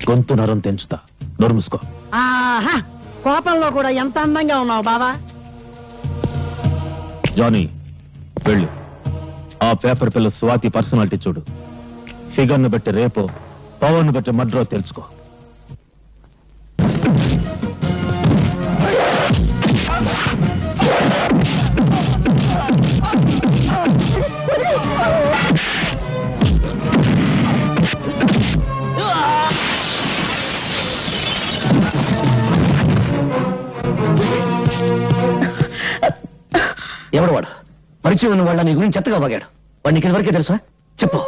గొంతు నరం తెంచుతా. నోరు మూసుకో. ఆహా, కోపంలో కూడా ఎంత అందంగా ఉన్నావు బావా. జానీ, వెళ్ళు. ఆ పేపర్ పిల్ల స్వాతి పర్సనాలిటీ చూడు. ఫిగర్ ను బట్టి రేపో, పవర్ ను బట్టి మడ్రో తెలుసుకో. ఎవడు వాడు? పరిచయం ఉన్న వాళ్ళ నీ గురించి చెత్తగా బాగాడు. వాడు నీకు వరకే తెలుసా? చెప్పు.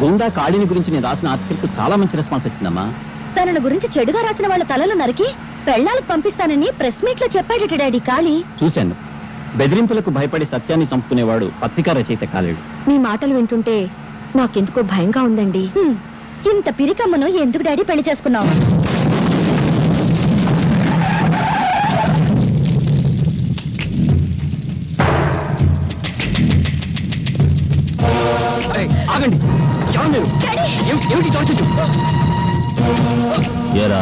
గుండా కాళీని గురించి నేను రాసిన ఆర్టికల్ చాలా మంచి రెస్పాన్స్ వచ్చిందమ్మా. తనను గురించి చెడుగా రాసిన వాళ్ళ తలలు నరికి పెళ్లాలకు పంపిస్తానని ప్రెస్ మీట్ లో చెప్పాడట డాడీ కాళీ. చూశాను. బెదిరింపులకు భయపడి సత్యాన్ని చంపుకునేవాడు పత్రికా రచయిత కాలేడు. మీ మాటలు వింటుంటే నాకెందుకో భయంగా ఉందండి. ఇంత పిరికమ్మను ఎందుకు డాడీ పెళ్లి చేసుకున్నావు? ఆగండి. ఏరా,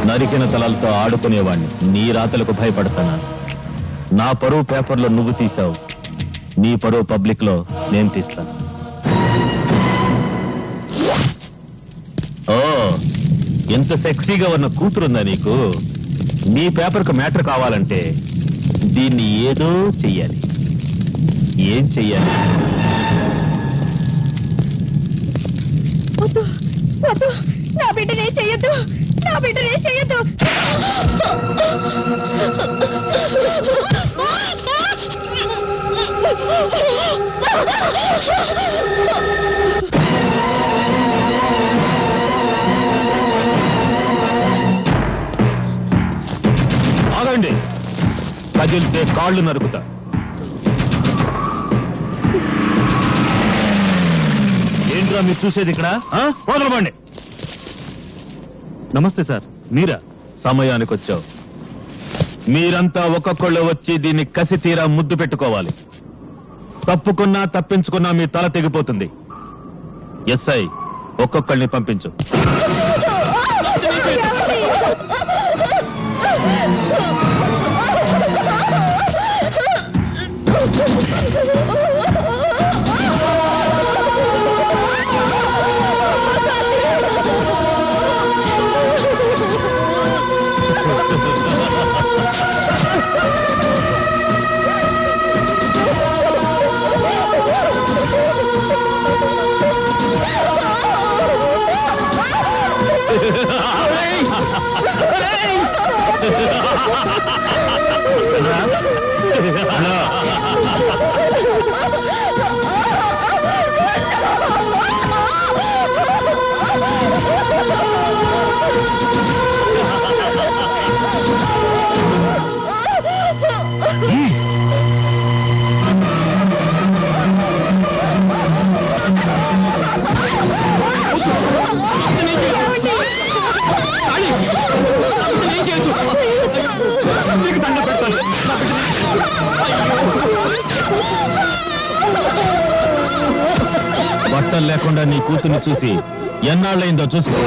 నరికిన తలలతో ఆడుకునేవాణ్ణి నీ రాతలకు భయపడతానా? నా పరువు పేపర్లో నువ్వు తీసావు, నీ పరువు పబ్లిక్ లో నేను తీస్తాను. ఓ, ఎంత సెక్సీగా ఉన్న కూతురుందా నీకు? నీ పేపర్కు మ్యాటర్ కావాలంటే దీన్ని ఏదో చెయ్యాలి. ఏం చెయ్యాలి? నా బిడ్డనే చెయ్యొద్దు, నా బిడ్డనే చెయ్యొద్దు. ఆగండి, కదిలితే కాళ్ళు నరుకుతా. ఏంట్రా మీరు చూసేది ఇక్కడ? వదలమండి. నమస్తే సార్, మీరా? సమయానికి వచ్చావు. మీరంతా ఒక్కొక్కళ్ళు వచ్చి దీన్ని కసి తీరా ముద్దు పెట్టుకోవాలి. తప్పుకున్నా తప్పించుకున్నా మీ తల తెగిపోతుంది. ఎస్ఐ, ఒక్కొక్కళ్ళని పంపించు. బట్టలు లేకుండా నీ కూతుర్ని చూసి ఎన్నాళ్ళైందో చూసుకో.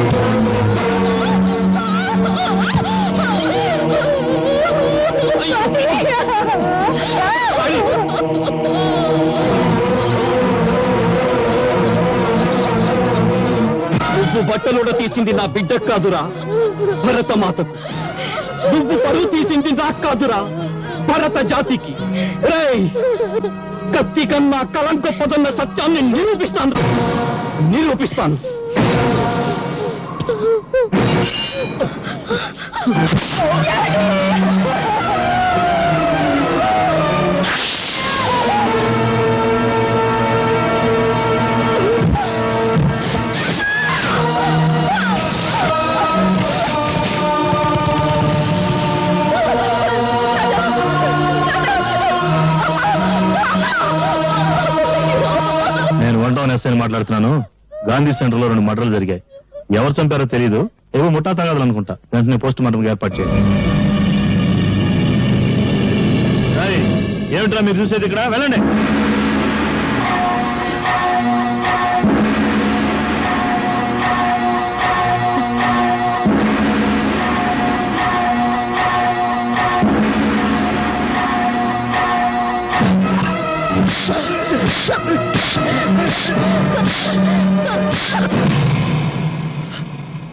నువ్వు బట్టలుడ తీసింది నా బిడ్డకు కాదురా, భరత మాతకు. నువ్వు పరువు తీసింది నాకు కాదురా, భరత జాతికి. రేయ్, కత్తి కన్నా కలం గొప్పదన్న సత్యాన్ని నిరూపిస్తాను. నేను వన్ ఎస్ఐని మాట్లాడుతున్నాను. గాంధీ సెంటర్ లో 2 మర్డర్లు జరిగాయి. ఎవరు చంపారో తెలియదు. ఏవో ముఠా తగాదాలు అనుకుంటా. వెంటనే పోస్ట్ మార్టం ఏర్పాటు చేయండి. ఏమిట్రా మీరు చూసేది ఇక్కడ? వెళ్ళండి.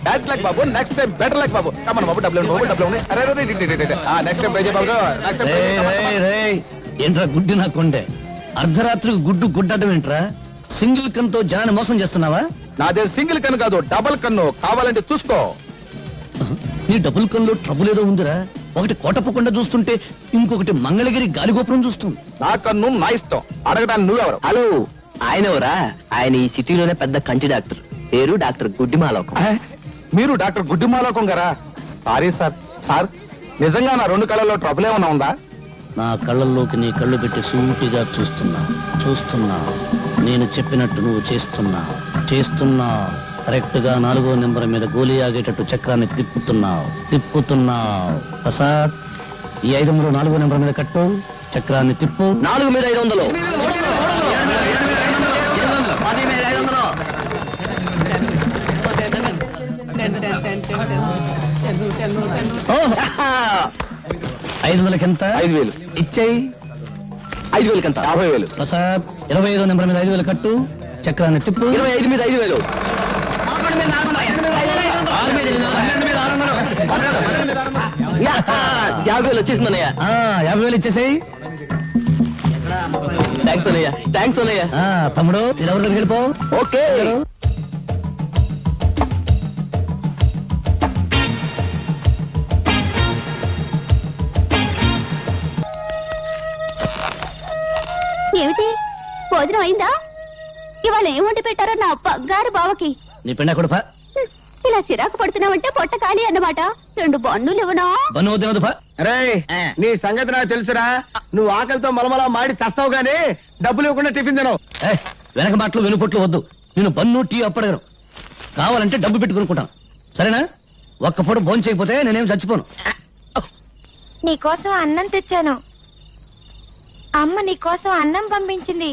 That's like Babu. Next time better like Babu. Come on, Babu. Double. Next time, Babu. Next time, ఏంట్రా గుడ్డి నా కొండే అర్ధరాత్రికి గుడ్డు గుడ్డటం ఏంట్రా సింగిల్ కన్తో జనాన్ని మోసం చేస్తున్నావా నాదే సింగిల్ కన్ను కాదు, డబుల్ కన్ను. కావాలంటే చూసుకో. నీ డబుల్ కన్లో ట్రబుల్ ఏదో ఉందిరా ఒకటి కోటప్పకుండా చూస్తుంటే ఇంకొకటి మంగళగిరి గాలిగోపురం చూస్తుంది నా కన్ను నా ఇష్టం. అడగడానికి నువ్వెవరు? హలో ఆయన ఎవరా? ఆయన ఈ సిటీలోనే పెద్ద కంటి డాక్టర్, పేరు డాక్టర్ గుడ్డిమాలోకం. మీరు డాక్టర్ గుడ్డిమాలోకం గారా? Sorry sir. సార్ నిజంగా నా రెండు కళ్ళలో ట్రబుల్ ఏమన్నా ఉందా? నా కళ్ళల్లోకి నీ కళ్ళు పెట్టి సూటిగా చూస్తున్నా నేను చెప్పినట్టు నువ్వు చేస్తున్నా కరెక్ట్ గా 4వ నెంబర్ మీద గోలీ ఆగేటట్టు చక్రాన్ని తిప్పుతున్నావు ప్రసాద్ ఈ 500 4వ నెంబర్ మీద కట్టు చక్రాన్ని తిప్పు 4 మీద 500. ఓహ్! 500కి ఎంత 5,000. ఇచ్చేయి 5,000 కంత. 50,000. ప్రసాద్ 25వ నెంబర్ మీద 5,000 కట్టు చక్రాన్ని తిప్పు 25 మీద 5,000. 50,000 వచ్చేసిందన్నయ్య. 50,000 ఇచ్చేసేయి థ్యాంక్స్ అన్నయ్య. తమ్ముడు ఎవరి దగ్గరికి వెళ్ళిపో ఓకే. ఏమిటి భోజనం అయిందా? ఇవాళ ఏం వండి పెట్టారో నా బంగారు బావకి. నీ పెండ కొడుపా ఇలా చిరాకు పడుతున్నావంటే పొట్ట ఖాళీ అన్నమాట. 2 బన్నులు ఇవ్వనా? బన్ను వద్దు రే నీ సంగతి నాకు తెలుసురా. నువ్వు ఆకలితో మలమలా మాడి చస్తావు గానీ డబ్బులు ఇవ్వకుండా టిఫిన్ తినవు. వెనక మాటలు వెనుపొట్లు వద్దు నేను బన్ను టీ అప్పడగను కావాలంటే డబ్బు పెట్టి కొనుక్కుంటాను సరేనా ఒక్క పూట భోజనం చేయకపోతే నేనేం చచ్చిపోను నీకోసం అన్నం తెచ్చాను. అమ్మ నీకోసం అన్నం పంపించింది.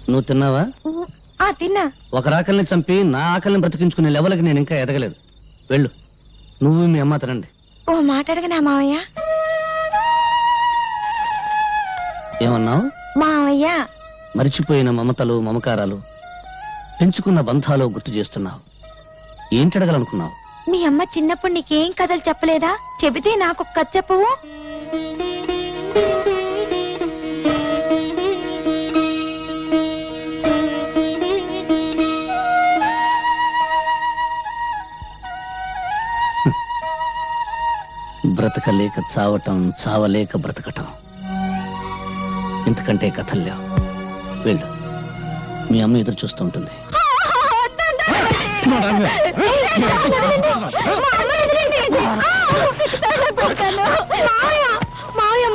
నువ్వు తిన్నావా తిన్నా. ఒక ఆకలిని చంపి నా ఆకలిని బ్రతికించుకునే లెవెల్కి నేను ఇంకా ఎదగలేదు వెళ్ళు నువ్వు మీ అమ్మ తినండి. ఓ మాట అడగనా మావయ్య? ఏమన్నావు? మావయ్య మరిచిపోయిన మమతలు మమకారాలు పెంచుకున్న బంధాలు గుర్తు చేస్తున్నావు ఏంటడగలనుకున్నావు? మీ అమ్మ చిన్నప్పుడు నీకేం కథలు చెప్పలేదా? చెబితే నాకు కథ చెప్పవు. బ్రతకలేక చావటం చావలేక బ్రతకటం ఇంతకంటే కథల్లేవు వెళ్ళు మీ అమ్మ ఎదురు చూస్తూ ఉంటుంది.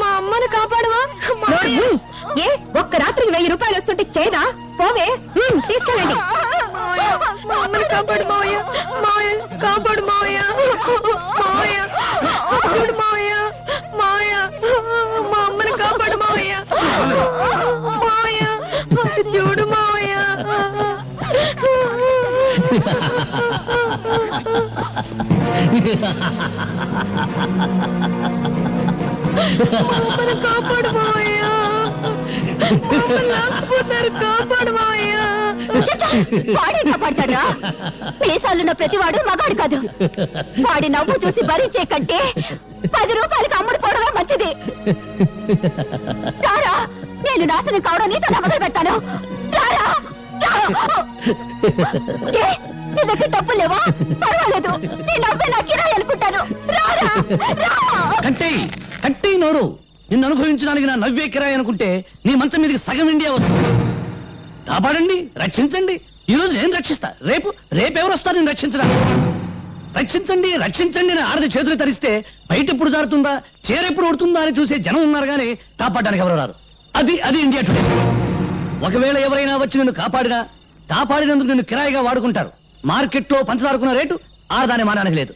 మా అమ్మను కాపాడవా? ఏ ఒక్క రాత్రికి 1000 రూపాయలు వస్తుంటే చేయదా? పోవే తీసుకెళ్ళండి. మా అమ్మని కాపాడు మావయ్య. మావయ్య కాపాడు మావయ్య. మావయ్య చూడు మావయ్య. మావయ్య మా అమ్మని కాపాడు మావయ్య. మావయ్య చూడు మావయ్య. మమ్మల్ని కాపాడు మావయ్య. మమ్మల్ని కాపాడు మావయ్య. వాడే కాపాడతాడా? మీసాలున్న ప్రతివాడు మగాడు కాదు. వాడి నవ్వు చూసి భరించే కంటే 10 రూపాయలకి అమ్ముడు పోవడమే మంచిది. రారా నేను నాశనం కావడం నీతో మొదలు పెడతాను. రారా నీ దగ్గర డబ్బులు లేవా? పర్వాలేదు నీ నవ్వే నా కిరాయి అనుకుంటాను. రారా కట్టి నోరు నిన్ను అనుభవించడానికి నా నవ్వే కిరాయి అనుకుంటే నీ మంచం మీదకి సగం ఇండియా వస్తుంది. కాపాడండి రక్షించండి. ఈ రోజు నేను రక్షిస్తా రేపెవరు వస్తారు నేను రక్షించడానికి? రక్షించండి అని ఆడది చేతులు తరిస్తే బయట ఎప్పుడు జారుతుందా చేరెప్పుడు ఉడుతుందా అని చూసే జనం ఉన్నారు గానీ కాపాడడానికి ఎవరు రారు. అది ఇండియా టుడే. ఒకవేళ ఎవరైనా వచ్చి నిన్ను కాపాడినందుకు నిన్ను కిరాయిగా వాడుకుంటారు. మార్కెట్లో పంచదారుకున్న రేటు ఆడదాని మానానికి లేదు.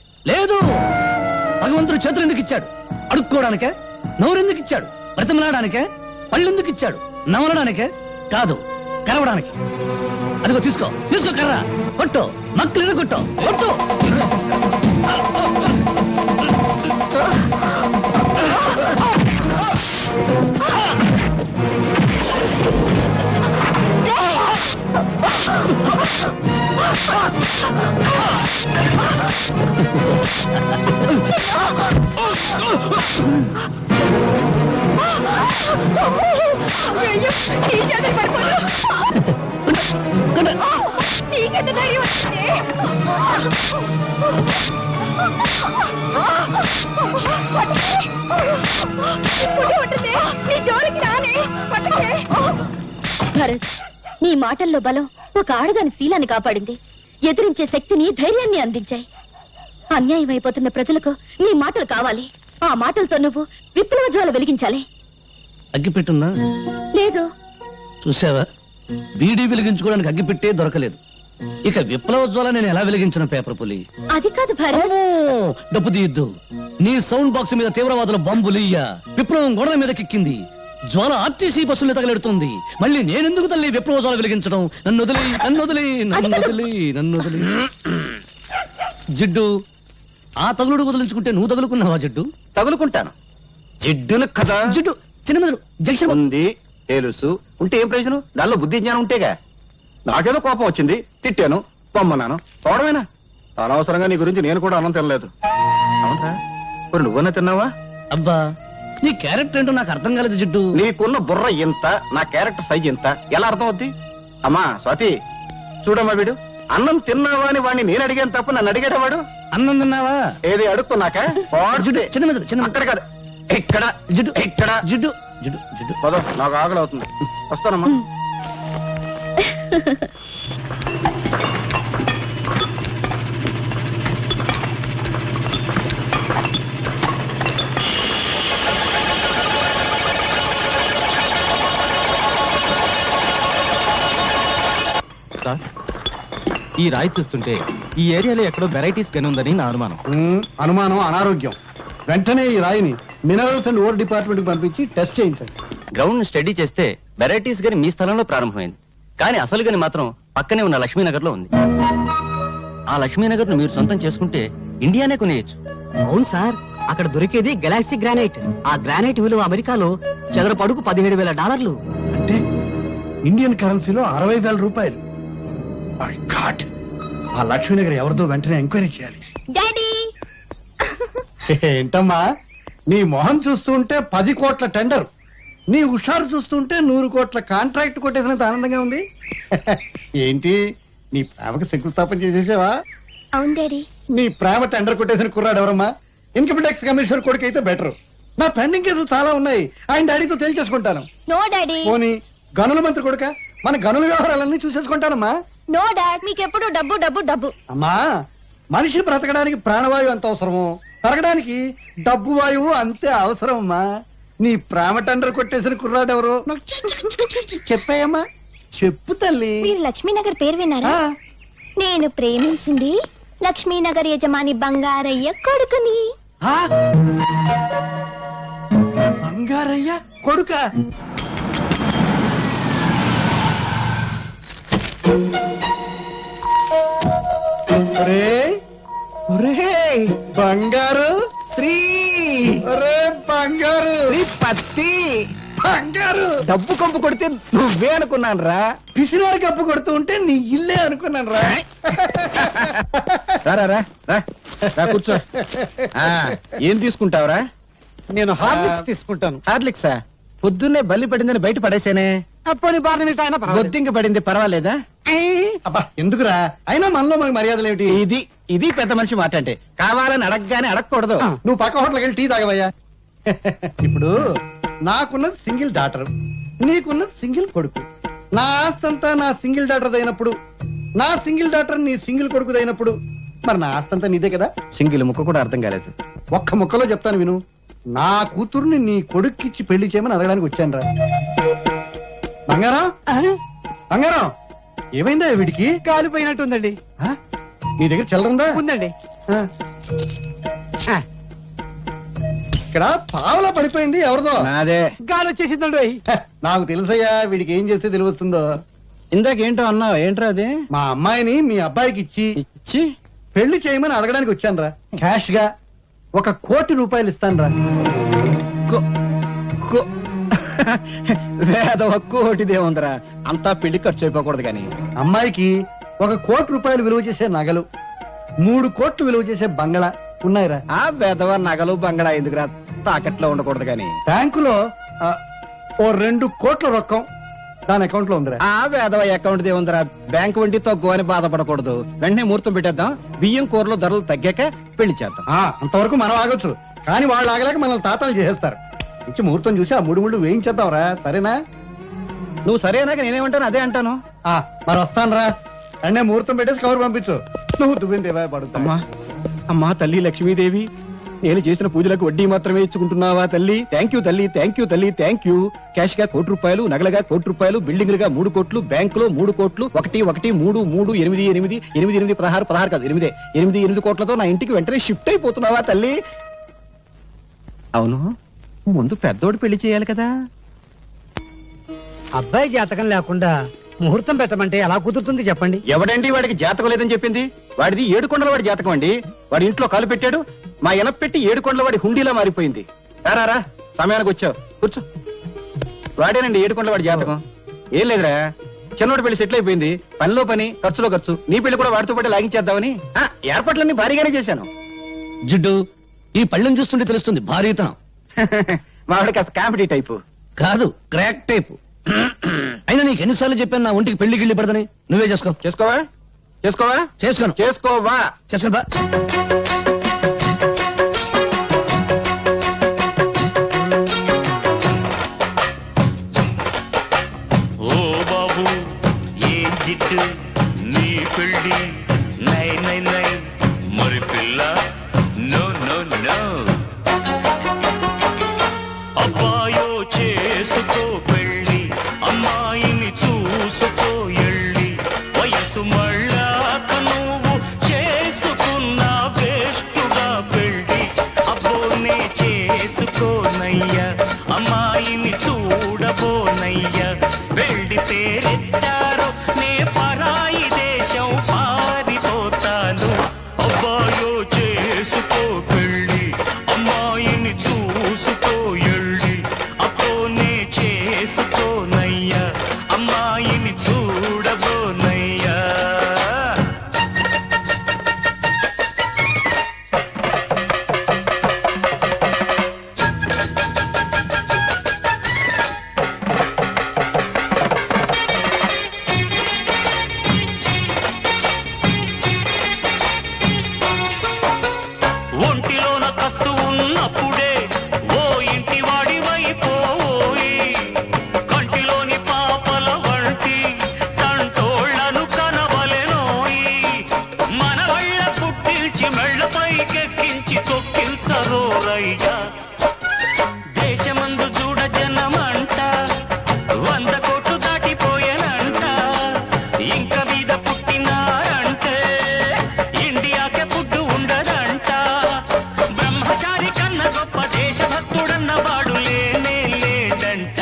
భగవంతుడు చేతులు ఎందుకు ఇచ్చాడు? అడుక్కోవడానికే. నోరెందుకు ఇచ్చాడు? బ్రతిమలాడానికే? పళ్ళెందుకు ఇచ్చాడు? నమలడానికే కాదు, కరవడానికి. అదిగో తీసుకో, తీసుకో కర్ర, కొట్టు, మక్కలు కొట్టు, కొట్టు. భరత్, నీ మాటల్లో బలం ఒక ఆడదాని శీలాన్ని కాపాడింది. ఎదిరించే శక్తిని, ధైర్యాన్ని అందించాయి. అన్యాయం అయిపోతున్న ప్రజలకు నీ మాటలు కావాలి. ఆ మాటలతో నువ్వు విప్లవ జ్వాల వెలిగించాలి. అగ్గిపెట్టుందా? లేదు. చూసావా, బీడీ వెలిగించుకోవడానికి అగ్గిపెట్టే దొరకలేదు. ఇక విప్లవ జ్వాల నేను ఎలా వెలిగించిన పేపర్ పులి? అది కాదు భరత్. అమ్మో, డబ్బు తీయద్దు. నీ సౌండ్ బాక్స్ మీద తీవ్రవాదుల బాంబులియ్య. విప్లవం గోడల మీద కిక్కింది. జ్వాల ఆర్టీసీ బస్సులు తగలెడుతుంది. మళ్ళీ నేనెందుకు తల్లి విప్లవ జ్వాల వెలిగించడం? నన్ను వదిలి, నన్ను వదిలి, నన్ను వదిలి, నన్ను వదిలి. జిడ్డు, ఆ తగులుడు వదిలించుకుంటే నువ్వు తగులుకున్నావా జిడ్డు? తగులుకుంటాను. జిడ్డును కదా. జిడ్డు చిన్న మెదడు జంక్షన్ ఉంది, తెలుసు. ఉంటే ఏం ప్రయోజనం? దానిలో బుద్ధి జ్ఞానం ఉంటేగా. నాకేదో కోపం వచ్చింది, తిట్టాను, పొమ్మన్నాను, పోవడమేనా? అనవసరంగా నీ గురించి నేను కూడా అన్నం తినలేదు. అవునా? మరి నువ్వన్నా తిన్నావా? అబ్బా, నీ క్యారెక్టర్ ఏంటో నాకు అర్థం కాలేదు జిడ్డు. నీకున్న బుర్ర ఇంత, నా క్యారెక్టర్ సైజ్ ఇంత, ఎలా అర్థం అవుద్ది? అమ్మా స్వాతి, చూడమ్మా, వీడు అన్నం తిన్నావా అని వాడిని నేను అడిగాను తప్ప నన్ను అడిగాడు వాడు. అన్నం తిన్నావా? ఏది అడుక్కున్నాక జిడ్డు చిన్న మెదడు, చిన్న అక్కడ కాదు, ఇక్కడ జిడ్డు, ఇక్కడ జిడ్డు, జిడ్డు, జిడ్డు. పద, నాకు ఆకలి అవుతుంది, వస్తానమ్మా. సార్, ఈ రాయి చూస్తుంటే ఈ ఏరియాలో ఎక్కడో వెరైటీస్ గని ఉందని నా అనుమానం. అనుమానం అనారోగ్యం. వెంటనే ఈ రాయిని మినరల్స్ అండ్ ఓర్ డిపార్ట్మెంట్ కి పంపించి టెస్ట్ చేయించండి. గ్రౌండ్ స్టడీ చేస్తే వెరైటీస్ గని మీ స్థలంలో ప్రారంభమైంది, కానీ అసలు గని మాత్రం పక్కనే ఉన్న లక్ష్మీనగర్ లో ఉంది. ఆ లక్ష్మీనగర్ ను మీరు సొంతం చేసుకుంటే ఇండియానే కొనేయచ్చు. అవును సార్, అక్కడ దొరికేది గెలాక్సీ గ్రానైట్. ఆ గ్రానైట్ విలువ అమెరికాలో చదరపు అడుగు $17,000. అంటే ఇండియన్ కరెన్సీలో 60,000 రూపాయలు. My God! ఆ లక్ష్మీనగర్ ఎవరిదో వెంటనే ఎంక్వైరీ చేయాలి. డాడీ, ఏంటమ్మా, నీ మొహం చూస్తుంటే 10 కోట్ల టెండర్, నీ హుషారు చూస్తుంటే 100 కోట్ల కాంట్రాక్ట్ కొట్టేసినంత ఆనందంగా ఉంది. ఏంటి, నీ ప్రేమకు శంకుస్థాపన చేసేసావా? అవును డాడీ. నీ ప్రేమ టెండర్ కొట్టేసిన కుర్రాడు ఎవరమ్మా? ఇన్కమ్ ట్యాక్స్ కమిషనర్ కొడుకు అయితే బెటర్. నా పెండింగ్ కేసులు చాలా ఉన్నాయి, ఆయన డాడీతో తేల్చేసుకుంటాను. No daddy. పోనీ గనుల మంత్రి కొడుక, మన గనుల వ్యవహారాలన్నీ చూసేసుకుంటానమ్మా. నో డాడ్, మీకెప్పుడు డబ్బు డబ్బు డబ్బు. అమ్మా, మనిషి బ్రతకడానికి ప్రాణవాయువు ఎంత అవసరమో, పెరగడానికి డబ్బు వాయువు అంతే అవసరం అమ్మా. నీ ప్రేమ టెండర్ కొట్టేసిన కుర్రాడు ఎవరు? చెప్పాయమ్మా, చెప్పు తల్లి. మీరు లక్ష్మీనగర్ పేరు విన్నారా? నేను ప్రేమించింది లక్ష్మీనగర్ యజమాని బంగారయ్య కొడుకుని. ఆ? బంగారయ్య కొడుక? బంగారు శ్రీ ఒరే బంగారు పత్తి బంగారు, డబ్బు కంపు కొడితే నువ్వే అనుకున్నాను రా. పిసినారు కప్పు కొడుతూ ఉంటే నీ ఇల్లే అనుకున్నాను రా. కూర్చో. ఏం తీసుకుంటావురా? నేను హార్లిక్స్ తీసుకుంటాను. హార్లిక్సా? పొద్దున్నే బల్లి పడిందని బయట పడేసేనే. అప్పని బాగా బొద్దింక పడింది, పర్వాలేదా? అబ్బా ఎందుకురా, అయినా మనలో మనకి మర్యాదలు ఏమిటి? ఇది పెద్ద మనిషి మాట అంటే. కావాలని అడగగానే అడగకూడదు. నువ్వు పక్క హోటల్కి వెళ్ళి టీ తాగవయ్యా. ఇప్పుడు నాకున్నది సింగిల్ డాటర్, నీకున్నది సింగిల్ కొడుకు. నా ఆస్తంతా నా సింగిల్ డాటర్ అయినప్పుడు, నా సింగిల్ డాటర్ నీ సింగిల్ కొడుకు అయినప్పుడు, మరి నా ఆస్తంతా నీదే కదా. సింగిల్ ముక్క కూడా అర్థం కాలేదు. ఒక్క ముక్కలో చెప్తాను విను. నా కూతుర్ని నీ కొడుక్కిచ్చి పెళ్లి చేయమని అడగడానికి వచ్చాను రా. బంగారం, బంగారం, ఏమైందా వీడికి? కాలిపోయినట్టుందండి. నీ దగ్గర చిల్లర ఉందా? ఉందండి. ఇక్కడ పావలా పడిపోయింది ఎవరిదో. నాదే. గాలి వచ్చేసిందండి. నాకు తెలుసయ్యా, వీడికి ఏం చేస్తే తెలివస్తుందో. ఇందాకేంటో అన్నావు, ఏంట్రా అది? మా అమ్మాయిని మీ అబ్బాయికి ఇచ్చి ఇచ్చి పెళ్లి చేయమని అడగడానికి వచ్చానురా. క్యాష్ గా 1 కోటి రూపాయలు ఇస్తానురా. వేదవ కోటిదే ఉందరా, అంతా పెళ్లి ఖర్చు అయిపోకూడదు కానీ. అమ్మాయికి 1 కోటి రూపాయలు విలువ చేసే నగలు, 3 కోట్లు విలువ చేసే బంగళా ఉన్నాయిరా. ఆ వేదవ నగలు బంగళా ఎందుకురా, తాకట్లో ఉండకూడదు కానీ. బ్యాంకులో ఓ 2 కోట్ల రొక్కం దాని అకౌంట్ లో ఉందిరా. ఆ వేదవ అకౌంట్ దే ఉందరా, బ్యాంక్ వడ్డీ తక్కువ అని బాధపడకూడదు. వెంటనే ముహూర్తం పెట్టేద్దాం, బియ్యం కూరలో ధరలు తగ్గాక పెళ్లి చేద్దాం. అంతవరకు మనం ఆగొచ్చు, కానీ వాళ్ళు ఆగలేక మనల్ని తాతాలు చేసేస్తారు. ఇచ్చి ముహూర్తం చూసి ఆ 3 ముళ్ళు వేయించేద్దాంరా, సరేనా? నువ్వు సరేనాక నేనేమంటాను అదే అంటాను. మరి వస్తానురా. అన్నే ముహూర్తం పెట్టేసి కవర్ పంపించు. నువ్వు దువ్విందేవా పడుతా. అమ్మా అమ్మా తల్లి లక్ష్మీదేవి, నేను చేసిన పూజలకు వడ్డీ మాత్రమే ఇచ్చుకుంటున్నావా తల్లి? థ్యాంక్ యూ తల్లి, థ్యాంక్ యూ తల్లి, థ్యాంక్ యూ. క్యాష్ గా 1 కోటి రూపాయలు, నగలగా 1 కోటి రూపాయలు, బిల్డింగ్లుగా 3 కోట్లు, బ్యాంకులో 3 కోట్లు, 1 1 3 3 8 8 8 8 16 కాదు 8 కోట్లతో నా ఇంటికి వెంటనే షిఫ్ట్ అయిపోతున్నావా తల్లి? అవును, ముందు పెద్దోడు పెళ్లి చేయాలి కదా. అబ్బాయి జాతకం లేకుండా ముహూర్తం పెట్టమంటే ఎలా కుదురుతుంది చెప్పండి? ఎవడండి వాడికి జాతకం లేదని చెప్పింది? వాడిది 7 కొండల వాడి జాతకం అండి. వాడి ఇంట్లో కాలు పెట్టాడు, మా ఎనప్ పెట్టి 7 కొండల వాడి హుండీలా మారిపోయింది. రారా, సమయానికి వచ్చావు, కూర్చో. వాడేనండి 7 కొండల వాడి జాతకం. ఏం లేదురా, చిన్నోడి పెళ్లి సెటిల్ అయిపోయింది. పనిలో పని, ఖర్చులో ఖర్చు. నీ పెళ్లి కూడా వాడితో పాటు లాగించేద్దామని ఏర్పాట్లన్నీ భారీగానే చేశాను. జిడ్డు, ఈ పళ్ళెం చూస్తుంటే తెలుస్తుంది భారీతనం. వాడి కాస్త కామెడీ టైపు. కాదు, క్రాక్ టైపు. అయినా నీకు ఎన్నిసార్లు చెప్పాను నా ఒంటికి పెళ్లి గిళ్ళి పడదని? నువ్వే చేసుకో. చేసుకోవా చేసుకోవా చేసుకోను. చేసుకోవా చేసుకోను బా. ఓ బాబు ఏం జిట్టు నీ పెళ్ళి నై నై నై మరి పిల్ల నో నో నో. అబ్బాయో చేసుకో పెళ్ళి, అమ్మాయిని చూసుకో ఎళ్ళి. వయసు మళ్ళాక నువ్వు చేసుకున్న వేస్తుగా పెళ్ళి. అబ్బోనే చేసుకోనయ్యా, అమ్మాయిని చూడబోనయ్యా. వెళ్ళి పేరెత్తారో నే పరాయి దేశం పారిపోతాను. అబ్బాయో చేసుకో పెళ్ళి, అమ్మాయిని చూసుకో ఎళ్ళి. అబ్బోనే చేసుకోనయ్యా, అమ్మాయిని చూడబోనయ్యా. ఒంటిలోన కస్సు ఉన్నప్పుడే ఓ ఇంటి వాడివైపోయి. కంటిలోని పాపల వంటి తంటోళ్లను కనవలెనోయి. మన వళ్ళ పుట్టించి మెళ్ళపైకెక్కించి తొక్కించరోరయ్యా. దేశమందు చూడ జనమంట 100 కోట్లు దాటిపోయానంట. ఇంక మీద పుట్టినారంటే ఇండియాకే పుట్టు ఉండదంట. బ్రహ్మచారి కన్న గొప్ప దేశభక్తుడన్న వాడు లేనే లేదంట.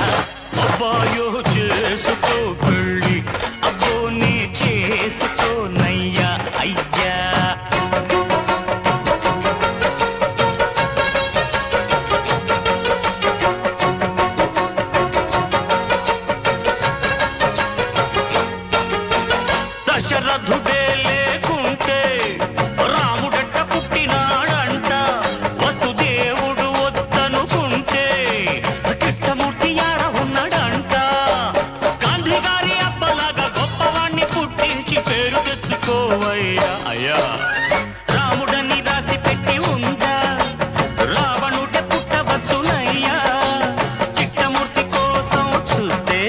అబ్బాయో చేసుకో పెళ్ళి, అబ్బోనే చేసుకోనయ్యా అయ్యా. దశరథుడే లేకుంటే రాముడట్ట పుట్టినాడంట. వసుదేవుడు వద్దనుకుంటే కృష్ణమూర్తి యాడ ఉన్నాడంట. గాంధీ గారి అబ్బలాగా గొప్పవాణ్ణి పుట్టించి పేరు తెచ్చుకోవయ్యా అయ్యా. రాముడని రాసి పెట్టి ఉందా, రావణుడే పుట్టవచ్చునయ్యా. కృష్ణమూర్తి కోసం చూస్తే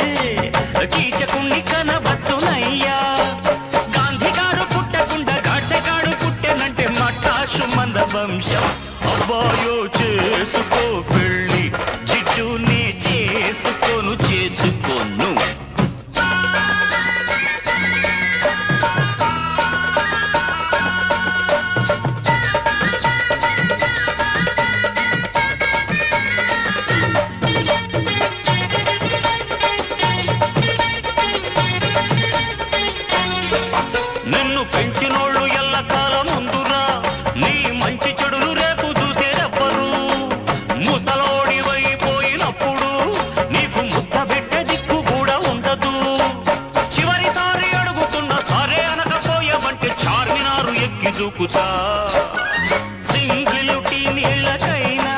కీచకుణ్ణి కనవచ్చునయ్యా. గాంధీ గారు పుట్టకుండా గాడ్సెగాడు పుట్టెనంటే మటాషు మంద వంశం. అబ్బాయో చేసుకో పెళ్ళి, జిడ్డునే చేసుకోను. మంచి చెడులు రేపు చూసేదెవ్వరు ముసలోడివైపోయినప్పుడు నీకు ముద్ద పెట్టే దిక్కు కూడా ఉండదు చివరిసారి అడుగుతున్న సరే అనకపోయావంటే చార్మినారు ఎక్కి దూకుతా సింగిలుటి నీళ్ళకైనా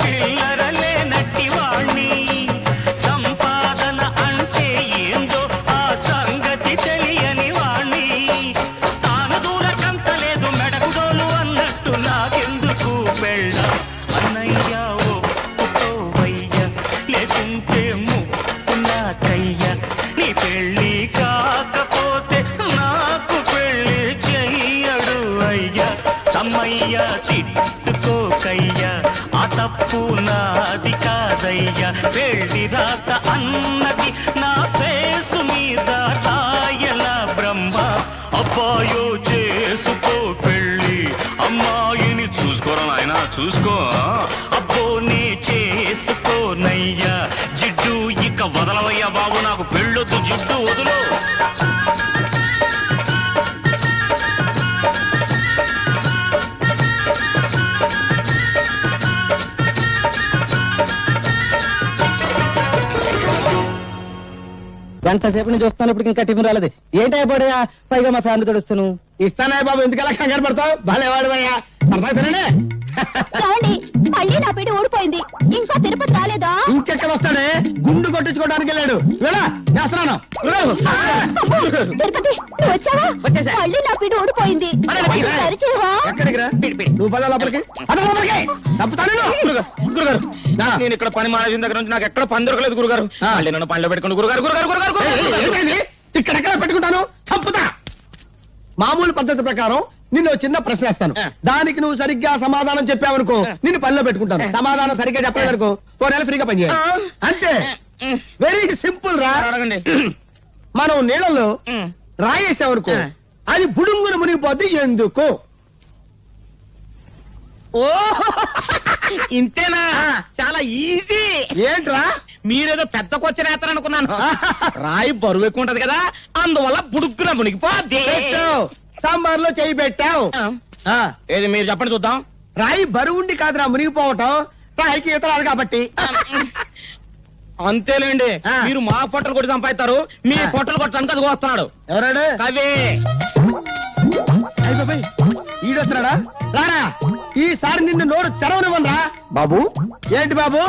చిల్లర లేనట్టి వాణ్ణి సంపాదన అంటే ఏందో ఆ సంగతి తెలియని వాణ్ణి తాను దూరకంత లేదు మెడకుడోలు అన్నట్టు నాకెందుకు వెళ్ళ అన్నయ్య ఒప్పుకోవయ్య లేకుంటే ముక్కున్నాకయ్య నీ పెళ్ళి కాకపోతే నాకు పెళ్ళి చెయ్యడు అయ్యా తమ్మయ్య తిట్టుకోకయ్యా ఆ తప్పు నాది కాదయ్యా పెళ్లి రాత అన్నది నా ఫేసు మీద తాయల బ్రహ్మ అబ్బాయో చేసుకో పెళ్ళి అమ్మాయిని చూసుకోరా నాయనా చూసుకో అబ్బో నే చేసుకోనయ్యా జిడ్డు ఇక వదలవయ్యా బాబు నాకు పెళ్ళొద్దు జిడ్డు వదులు గంట సేపు నుంచి వస్తాను ఇప్పుడు ఇంకా టిఫిన్ రాలేదు ఏంటైపోయా పైగా మా ఫ్యామిలీ తోడుస్తాను ఇస్తానే బాబు ఎందుకలా కంగారు పడతావు బాలేవాడు అయ్యా సరదా సరేనే ఏమండి మళ్ళీ నా పిడి ఊడిపోయింది ఇంకా తిరుపతి రాలేదా ఇంకెక్కడ వస్తాడే గుండు కొట్టించుకోవడానికి వెళ్ళాడు వెళ్ళా చేస్తున్నాను తిరుపతి నువ్వు వచ్చావా వచ్చేసా. మళ్ళీ నా పిడి ఊడిపోయింది కొంచెం సరిచేయవా? ఎక్కడికి రా నువ్వు పద లోపలికి పద లోపలికి తప్పుతాను గురుగారు నేను ఇక్కడ పని మానేసిన దగ్గర నుంచి నాకు ఎక్కడ పని దొరకలేదు గురుగారు మళ్ళీ నన్ను పనిలో పెట్టుకుని గురుగారు గురుగారు గురుగారు గురుగారు ఇక్కడెక్కడ పెట్టుకుంటాను చంపుతా మామూలు పద్ధతి ప్రకారం నిన్ను చిన్న ప్రశ్న వేస్తాను దానికి నువ్వు సరిగ్గా సమాధానం చెప్పావనుకో నిన్ను పనిలో పెట్టుకుంటాను సమాధానం సరిగ్గా చెప్పలేదనుకో 4 నెలలు ఫ్రీగా పని చేయాలి అంతే వెరీ సింపుల్ రా అడగండి మనం నీళ్ళలో రాయేసామనుకో అది బుడుంగును మునిగిపోద్ది ఎందుకు ఓ ఇంతేనా చాలా ఈజీ ఏంట్రా మీరేదో పెద్ద కొచ్చరేస్తారు అనుకున్నాను రాయి బరువు ఎక్కువ ఉంటది కదా అందువల్ల బుడుక్కున మునిగిపోద్ది పెట్టావు సాంబార్లో చేయి పెట్టావు ఆ, ఏది మీరు చెప్పండి చూద్దాం రాయి బరువుండి కాదురా మునిగిపోవటం రాయికి ఈత రాదు కాబట్టి అంతేలేండి ఆ. మీరు మా పొట్టలు కొట్టి సంపాదిస్తారు మీ ఆ. పొట్టలు కొట్టడానికి అది వస్తున్నాడు ఎవరాడు కవి ఈడొస్తున్నాడా రారా ఈసారి నిన్ను నోరు తెరవనివ్వనరా బాబు ఏంటి బాబు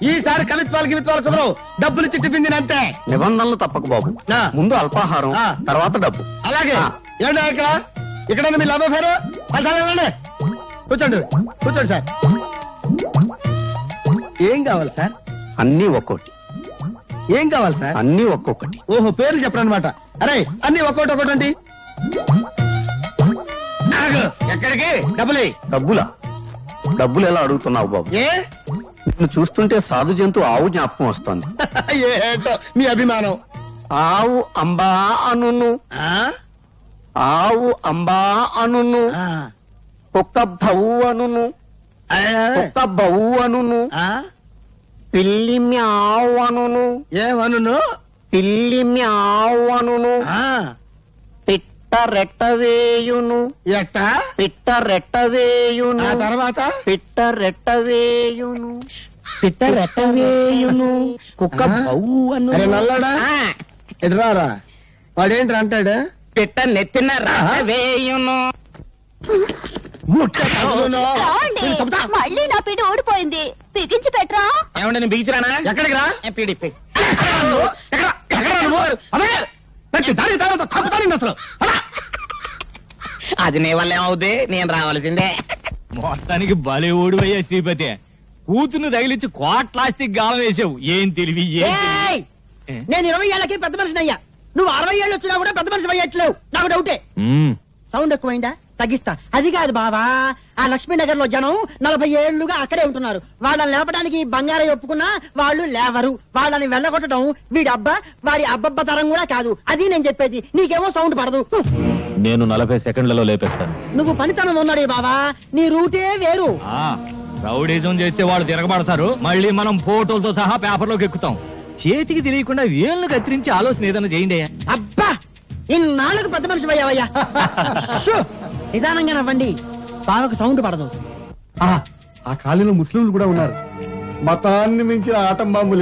ఈసారి కవిత్వాలు కుదరవు డబ్బులు చిట్టి పిందినంతే నిబంధనలు తప్పకు బాబు ఆ. ముందు అల్పాహారం ఆ. తర్వాత డబ్బు అలాగే ఏంటో ఇక్కడ మీ లవ్ అఫేరు కూర్చోండి కూర్చోండి సార్ ఏం కావాలి సార్ అన్ని ఒక్కోటి ఏం కావాలి సార్ అన్ని ఒక్కొక్కటి ఓహో పేర్లు చెప్పరనమాట అరే అన్ని ఒక్కోటి అండి ఎక్కడికి డబ్బులు డబ్బులు ఎలా అడుగుతున్నావు బాబు ఏ నిన్ను చూస్తుంటే సాధు జంతు ఆవు జ్ఞాపకం వస్తోంది ఏంటో మీ అభిమానం ఆవు అంబా అనును ఆ? ఆవు అంబా అనును ఆ. కుక్క భవు అనును ఆ. కుక్క బవు అనును ఆ? పిల్లి మ్యావు అనును ఏమను పిల్లి మ్యావు అనును ఆ. పిట్ట రెట్టవేయును ఎట్ట పిట్ట రెట్టవేయును ఆ తర్వాత పిట్ట రెట్టవేయును పిట్ట రెట్టవేయును కుక్క ఆ? బౌ అను అరే నల్లాడా ఎటురారా వాడేంటి అంటాడు పిట్ట నెత్తిన వేయును రావండి మళ్ళీ నా పిడి ఊడిపోయింది బిగించి పెట్టరా ఏమంటే నేను బిగించరానా ఎక్కడికి రా పీడిపి అసలు అది నీ వల్ల ఏమవుద్ది నేను రావాల్సిందే మొత్తానికి బలి ఓడిపోయా శ్రీపతి కూతురు తగిలించి కోట్లాస్తికి గాలం వేసావు ఏం తెలివి ఏం తెలివి. నేను 20 ఏళ్ళకి పెద్ద మనిషిని అయ్యా నువ్వు 60 ఏళ్ళు వచ్చినా కూడా పెద్ద మనిషి అయ్యట్లేవు నాకు డౌటే మ్మ్. సౌండ్ ఎక్కువైందా తగ్గిస్తా అది కాదు బావా ఆ లక్ష్మీనగర్ లో జనం 40 ఏళ్లుగా అక్కడే ఉంటున్నారు వాళ్ళని లేపడానికి బంగారం ఒప్పుకున్నా వాళ్ళు లేవరు వాళ్ళని వెళ్ళగొట్టడం వీడి అబ్బా వాడి అబ్బబ్బ తరం కూడా కాదు అది నేను చెప్పేది నీకేమో సౌండ్ పడదు నేను 40 సెకండ్లలో లేపేస్తాను నువ్వు పనితనం ఉన్నాడే బావా నీ రూటే వేరు ఆ, రౌడీజం చేస్తే వాళ్ళు తిరగబడతారు మళ్ళీ మనం ఫోటోలతో సహా పేపర్లోకి ఎక్కుతాం చేతికి తెలియకుండా వేళ్ళు కత్తిరించి ఆలోచన ఏదైనా చేయండి అబ్బా ఇన్నాళ్ళకు పెద్ద మనిషి అయ్యావయ్యా షూ! నిదానంగా నవ్వండి బావకు సౌండ్ పడదు. ఆ కాలనీలో ముస్లింలు కూడా ఉన్నారు. మతాన్ని మించిన ఆటం బాంబులు